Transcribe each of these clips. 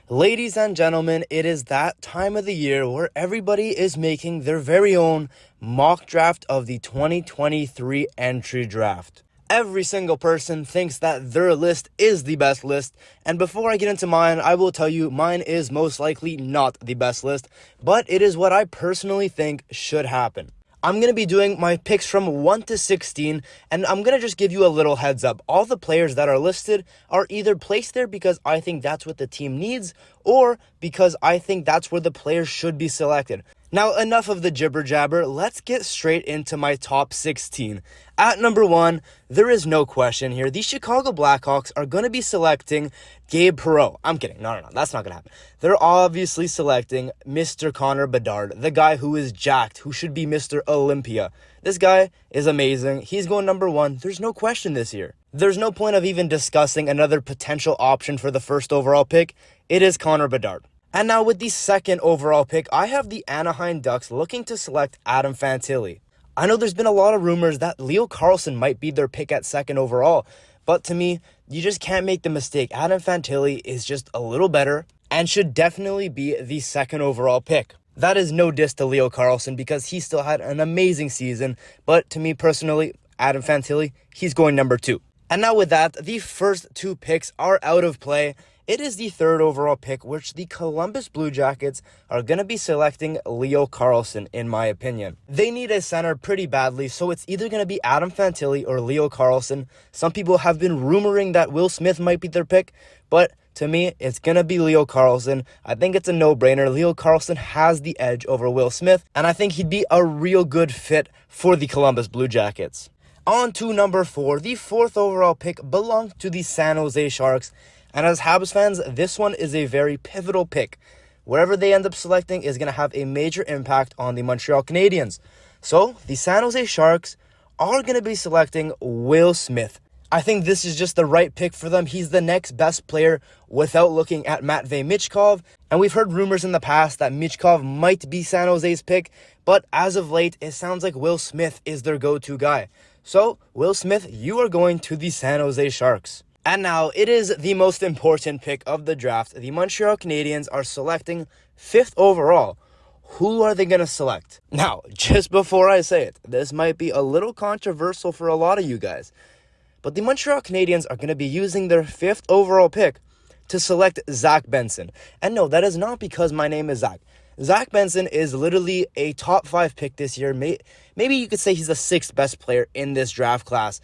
Ladies and gentlemen, it is that time of the year where everybody is making their very own mock draft of the 2023 entry draft. Every single person thinks that their list is the best list, and before I get into mine, I will tell you mine is most likely not the best list, but it is what I personally think should happen. I'm going to be doing my picks from 1 to 16, and I'm going to just give you a little heads up. All the players that are listed are either placed there because I think that's what the team needs, or because I think that's where the players should be selected. Now, enough of the jibber jabber, let's get straight into my top 16. At number 1, there is no question here. The Chicago Blackhawks are going to be selecting Gabe Perreault. I'm kidding. No, that's not going to happen. They're obviously selecting Mr. Connor Bedard, the guy who is jacked, who should be Mr. Olympia. This guy is amazing. He's going number 1. There's no question this year. There's no point of even discussing another potential option for the first overall pick. It is Connor Bedard. And now with the second overall pick, I have the Anaheim Ducks looking to select Adam Fantilli. I know there's been a lot of rumors that Leo Carlsson might be their pick at second overall, but to me, you just can't make the mistake. Adam Fantilli is just a little better and should definitely be the second overall pick. That is no diss to Leo Carlsson because he still had an amazing season, but to me personally, Adam Fantilli, he's going number 2. And now with that, the first 2 picks are out of play. It is the third overall pick, which the Columbus Blue Jackets are going to be selecting Leo Carlsson, in my opinion. They need a center pretty badly, so it's either going to be Adam Fantilli or Leo Carlsson. Some people have been rumoring that Will Smith might be their pick, but to me, it's going to be Leo Carlsson. I think it's a no-brainer. Leo Carlsson has the edge over Will Smith, and I think he'd be a real good fit for the Columbus Blue Jackets. On to number 4, the fourth overall pick belongs to the San Jose Sharks. And as Habs fans, this one is a very pivotal pick. Whatever they end up selecting is going to have a major impact on the Montreal Canadiens. So, the San Jose Sharks are going to be selecting Will Smith. I think this is just the right pick for them. He's the next best player without looking at Matvei Michkov. And we've heard rumors in the past that Michkov might be San Jose's pick. But as of late, it sounds like Will Smith is their go-to guy. So, Will Smith, you are going to the San Jose Sharks. And now, it is the most important pick of the draft. The Montreal Canadiens are selecting 5th overall. Who are they going to select? Now, just before I say it, this might be a little controversial for a lot of you guys. But the Montreal Canadiens are going to be using their 5th overall pick to select Zach Benson. And no, that is not because my name is Zach. Zach Benson is literally a top 5 pick this year. Maybe you could say he's the 6th best player in this draft class.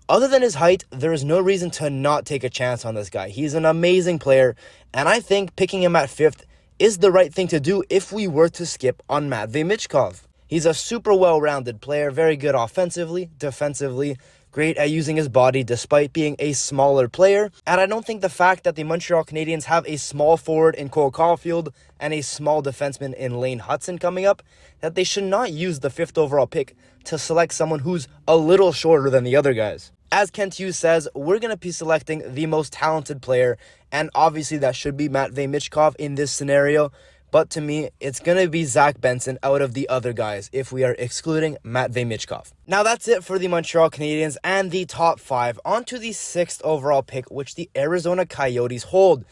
Other than his height, there is no reason to not take a chance on this guy. He's an amazing player, and I think picking him at 5th is the right thing to do if we were to skip on Matvei Michkov. He's a super well-rounded player, very good offensively, defensively, great at using his body despite being a smaller player. And I don't think the fact that the Montreal Canadiens have a small forward in Cole Caulfield and a small defenseman in Lane Hutson coming up, that they should not use the 5th overall pick to select someone who's a little shorter than the other guys. As Kent Hughes says, we're going to be selecting the most talented player, and obviously that should be Matvei Michkov in this scenario. But to me, it's going to be Zach Benson out of the other guys if we are excluding Matvei Michkov. Now that's it for the Montreal Canadiens and the top 5. On to the 6th overall pick, which the Arizona Coyotes hold.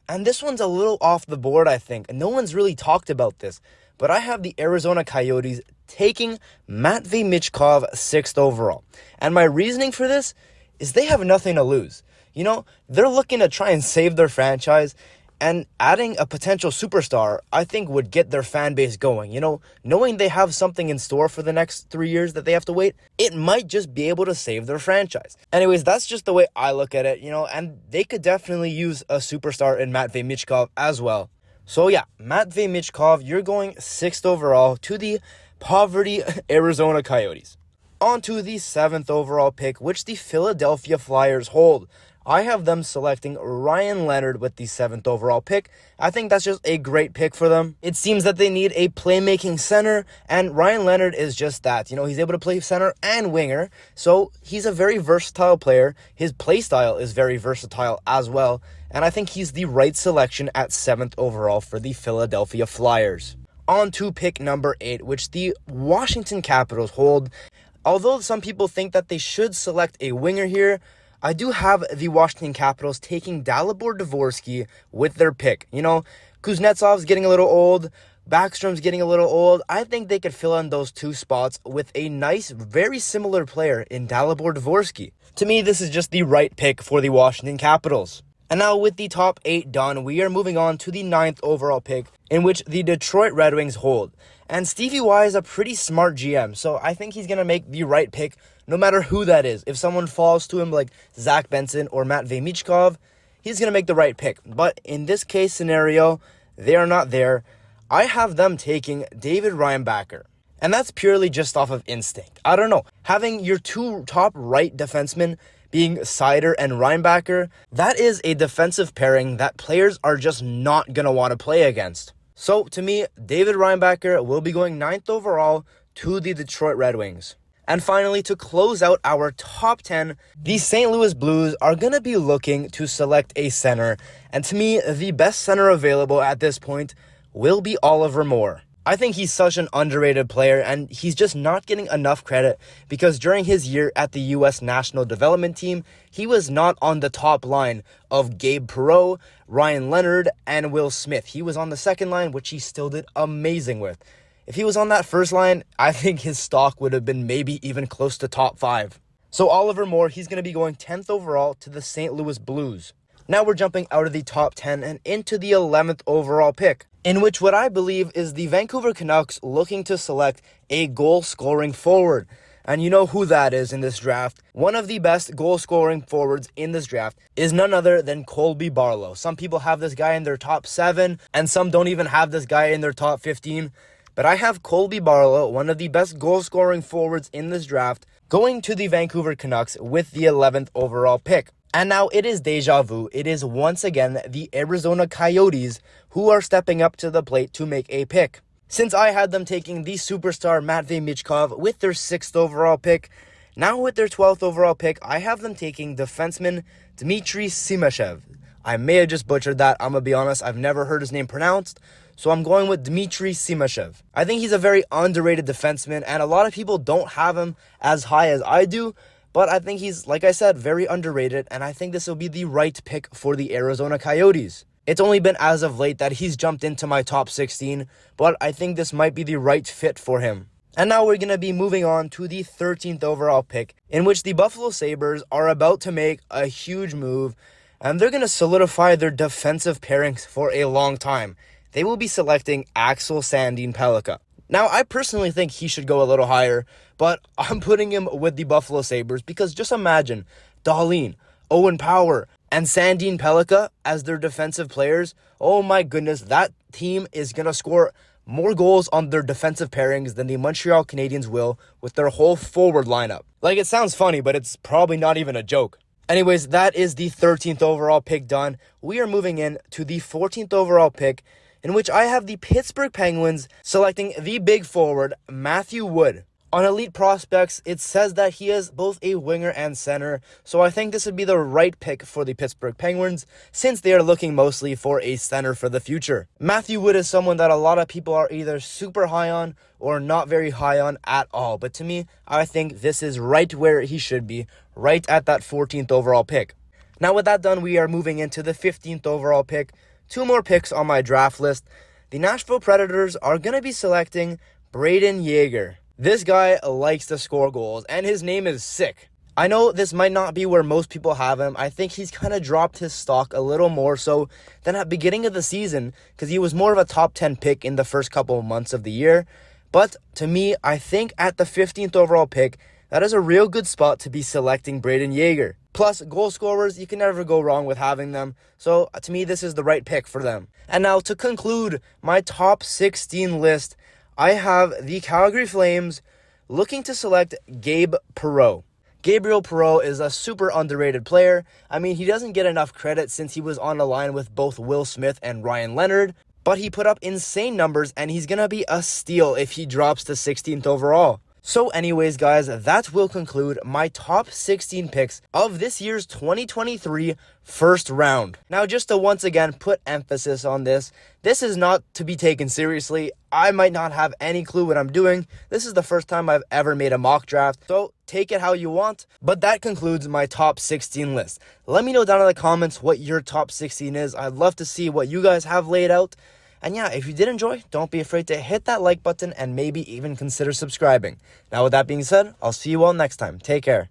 And this one's a little off the board, I think. No one's really talked about this. But I have the Arizona Coyotes taking Matvei Michkov 6th overall. And my reasoning for this is they have nothing to lose. You know, they're looking to try and save their franchise. And adding a potential superstar, I think, would get their fan base going. You know, knowing they have something in store for the next 3 years that they have to wait, it might just be able to save their franchise. Anyways, that's just the way I look at it, you know, and they could definitely use a superstar in Matvei Michkov as well. So yeah, Matvei Michkov, you're going 6th overall to the poverty Arizona Coyotes. On to the 7th overall pick, which the Philadelphia Flyers hold. I have them selecting Ryan Leonard with the 7th overall pick. I think that's just a great pick for them. It seems that they need a playmaking center, and Ryan Leonard is just that. You know, he's able to play center and winger, so he's a very versatile player. His play style is very versatile as well, and I think he's the right selection at 7th overall for the Philadelphia Flyers. On to pick number 8, which the Washington Capitals hold. Although some people think that they should select a winger here, I do have the Washington Capitals taking Dalibor Dvorsky with their pick. You know, Kuznetsov's getting a little old. Backstrom's getting a little old. I think they could fill in those two spots with a nice, very similar player in Dalibor Dvorsky. To me, this is just the right pick for the Washington Capitals. And now with the top 8 done, we are moving on to the 9th overall pick, in which the Detroit Red Wings hold. And Stevie Y is a pretty smart GM, so I think he's going to make the right pick no matter who that is. If someone falls to him like Zach Benson or Matvei Michkov, he's going to make the right pick. But in this case scenario, they are not there. I have them taking David Reinbacher. And that's purely just off of instinct. I don't know. Having your two top right defensemen being Seider and Reinbacher, that is a defensive pairing that players are just not going to want to play against. So, to me, David Reinbacher will be going 9th overall to the Detroit Red Wings. And finally, to close out our top 10, the St. Louis Blues are going to be looking to select a center. And to me, the best center available at this point will be Oliver Moore. I think he's such an underrated player, and he's just not getting enough credit because during his year at the U.S. National Development Team, he was not on the top line of Gabe Perreault, Ryan Leonard, and Will Smith. He was on the second line, which he still did amazing with. If he was on that first line, I think his stock would have been maybe even close to top 5. So Oliver Moore, he's going to be going 10th overall to the St. Louis Blues. Now we're jumping out of the top 10 and into the 11th overall pick, in which what I believe is the Vancouver Canucks looking to select a goal-scoring forward. And you know who that is in this draft. One of the best goal-scoring forwards in this draft is none other than Colby Barlow. Some people have this guy in their top 7, and some don't even have this guy in their top 15. But I have Colby Barlow, one of the best goal-scoring forwards in this draft, going to the Vancouver Canucks with the 11th overall pick. And now it is deja vu. It is once again the Arizona Coyotes who are stepping up to the plate to make a pick. Since I had them taking the superstar Matvei Michkov with their 6th overall pick, now with their 12th overall pick, I have them taking defenseman Dmitry Simashev. I may have just butchered that. I'm going to be honest. I've never heard his name pronounced. So I'm going with Dmitry Simashev. I think he's a very underrated defenseman, and a lot of people don't have him as high as I do. But I think he's, like I said, very underrated, and I think this will be the right pick for the Arizona Coyotes. It's only been as of late that he's jumped into my top 16, but I think this might be the right fit for him. And now we're going to be moving on to the 13th overall pick, in which the Buffalo Sabres are about to make a huge move, and they're going to solidify their defensive pairings for a long time. They will be selecting Axel Sandin-Pellikka. Now, I personally think he should go a little higher, but I'm putting him with the Buffalo Sabres because just imagine Dahlin, Owen Power, and Sandin-Pellikka as their defensive players. Oh my goodness, that team is going to score more goals on their defensive pairings than the Montreal Canadiens will with their whole forward lineup. Like, it sounds funny, but it's probably not even a joke. Anyways, that is the 13th overall pick done. We are moving in to the 14th overall pick, in which I have the Pittsburgh Penguins selecting the big forward, Matthew Wood. On Elite Prospects, it says that he is both a winger and center, so I think this would be the right pick for the Pittsburgh Penguins, since they are looking mostly for a center for the future. Matthew Wood is someone that a lot of people are either super high on or not very high on at all, but to me, I think this is right where he should be, right at that 14th overall pick. Now with that done, we are moving into the 15th overall pick. 2 more picks on my draft list. The Nashville Predators are going to be selecting Braden Yeager. This guy likes to score goals, and his name is sick. I know this might not be where most people have him. I think he's kind of dropped his stock a little more so than at the beginning of the season because he was more of a top 10 pick in the first couple of months of the year. But to me, I think at the 15th overall pick, that is a real good spot to be selecting Braden Yeager. Plus, goal scorers, you can never go wrong with having them. So, to me, this is the right pick for them. And now, to conclude my top 16 list, I have the Calgary Flames looking to select Gabe Perreault. Gabriel Perreault is a super underrated player. I mean, he doesn't get enough credit since he was on the line with both Will Smith and Ryan Leonard. But he put up insane numbers, and he's going to be a steal if he drops to 16th overall. So anyways, guys, that will conclude my top 16 picks of this year's 2023 first round. Now, just to once again put emphasis on this is not to be taken seriously. I might not have any clue what I'm doing. This is the first time I've ever made a mock draft, so take it how you want. But that concludes my top 16 list. Let me know down in the comments what your top 16 is. I'd love to see what you guys have laid out. And yeah, if you did enjoy, don't be afraid to hit that like button and maybe even consider subscribing. Now, with that being said, I'll see you all next time. Take care.